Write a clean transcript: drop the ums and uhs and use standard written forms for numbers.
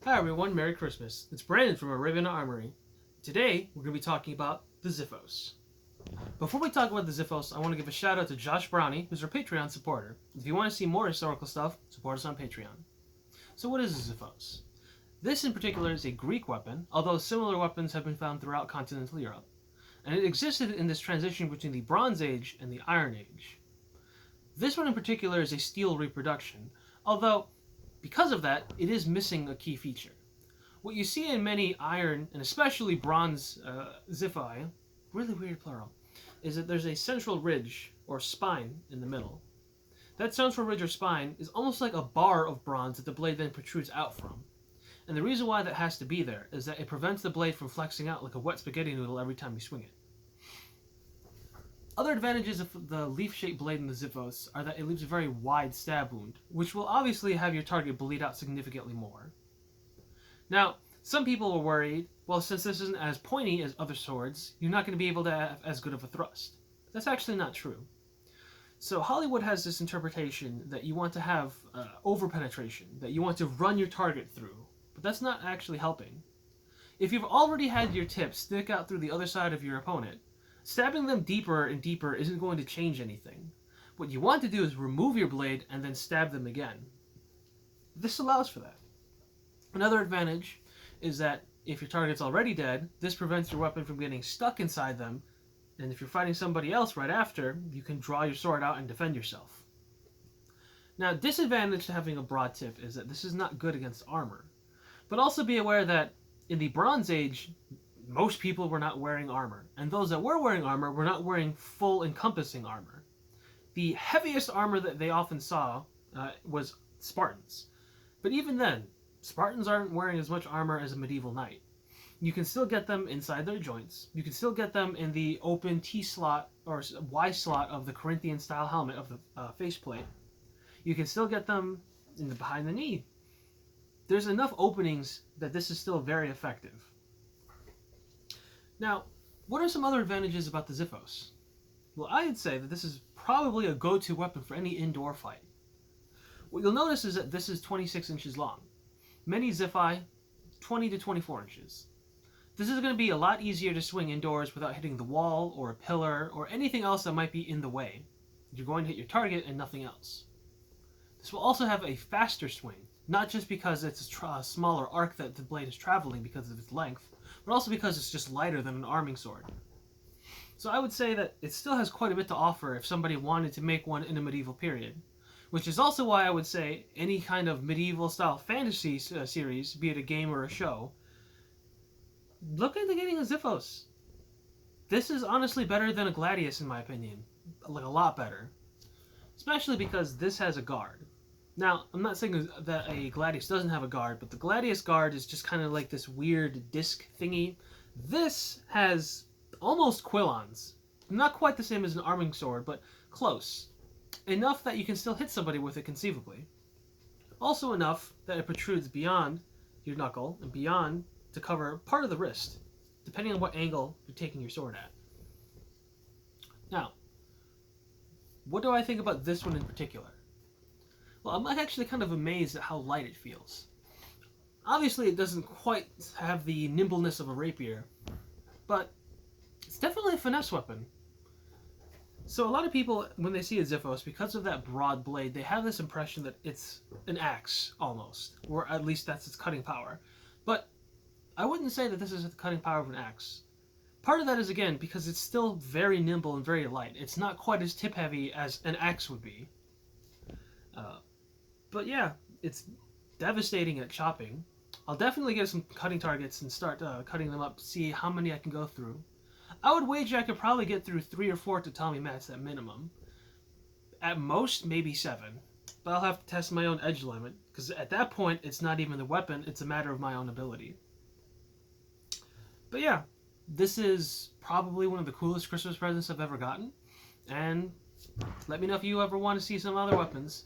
Hi everyone, Merry Christmas. It's Brandon from Arabian Armory. Today, we're going to be talking about the Xiphos. Before we talk about the Xiphos, I want to give a shout out to Josh Brownie, who's our Patreon supporter. If you want to see more historical stuff, support us on Patreon. So what is the Xiphos? This in particular is a Greek weapon, although similar weapons have been found throughout continental Europe. And it existed in this transition between the Bronze Age and the Iron Age. This one in particular is a steel reproduction, although because of that, it is missing a key feature. What you see in many iron, and especially bronze Xiphoi, really weird plural, is that there's a central ridge, or spine, in the middle. That central ridge or spine is almost like a bar of bronze that the blade then protrudes out from. And the reason why that has to be there is that it prevents the blade from flexing out like a wet spaghetti noodle every time you swing it. Other advantages of the leaf-shaped blade in the Xiphos are that it leaves a very wide stab wound, which will obviously have your target bleed out significantly more. Now, some people were worried, well, since this isn't as pointy as other swords, you're not going to be able to have as good of a thrust. That's actually not true. So Hollywood has this interpretation that you want to have over-penetration, that you want to run your target through, but that's not actually helping. If you've already had your tip stick out through the other side of your opponent, stabbing them deeper and deeper isn't going to change anything. What you want to do is remove your blade and then stab them again. This allows for that. Another advantage is that if your target's already dead, this prevents your weapon from getting stuck inside them, and if you're fighting somebody else right after, you can draw your sword out and defend yourself. Now, disadvantage to having a broad tip is that this is not good against armor. But also be aware that in the Bronze Age, most people were not wearing armor, and those that were wearing armor were not wearing full encompassing armor. The heaviest armor that they often saw was Spartans. But even then, Spartans aren't wearing as much armor as a medieval knight. You can still get them inside their joints. You can still get them in the open T slot or Y slot of the Corinthian style helmet of the faceplate. You can still get them behind the knee. There's enough openings that this is still very effective. Now, what are some other advantages about the Xiphos? Well, I'd say that this is probably a go-to weapon for any indoor fight. What you'll notice is that this is 26 inches long. Many Xiphoi, 20 to 24 inches. This is going to be a lot easier to swing indoors without hitting the wall or a pillar or anything else that might be in the way. You're going to hit your target and nothing else. This will also have a faster swing, not just because it's a smaller arc that the blade is traveling because of its length, but also because it's just lighter than an arming sword. So I would say that it still has quite a bit to offer if somebody wanted to make one in a medieval period, which is also why I would say any kind of medieval style fantasy series, be it a game or a show, look into getting a Xiphos. This is honestly better than a Gladius in my opinion, like a lot better, especially because this has a guard. Now, I'm not saying that a Gladius doesn't have a guard, but the Gladius guard is just kind of like this weird disc thingy. This has almost quillons. Not quite the same as an arming sword, but close. Enough that you can still hit somebody with it conceivably. Also enough that it protrudes beyond your knuckle and beyond to cover part of the wrist, depending on what angle you're taking your sword at. Now, what do I think about this one in particular? Well, I'm actually kind of amazed at how light it feels. Obviously, it doesn't quite have the nimbleness of a rapier, but it's definitely a finesse weapon. So a lot of people, when they see a Xiphos, because of that broad blade, they have this impression that it's an axe, almost. Or at least that's its cutting power. But I wouldn't say that this is the cutting power of an axe. Part of that is, again, because it's still very nimble and very light. It's not quite as tip-heavy as an axe would be. But yeah, it's devastating at chopping. I'll definitely get some cutting targets and start cutting them up, see how many I can go through. I would wager I could probably get through 3 or 4 tatami mats at minimum. At most, maybe 7. But I'll have to test my own edge limit, because at that point, it's not even the weapon, it's a matter of my own ability. But yeah, this is probably one of the coolest Christmas presents I've ever gotten. And let me know if you ever want to see some other weapons.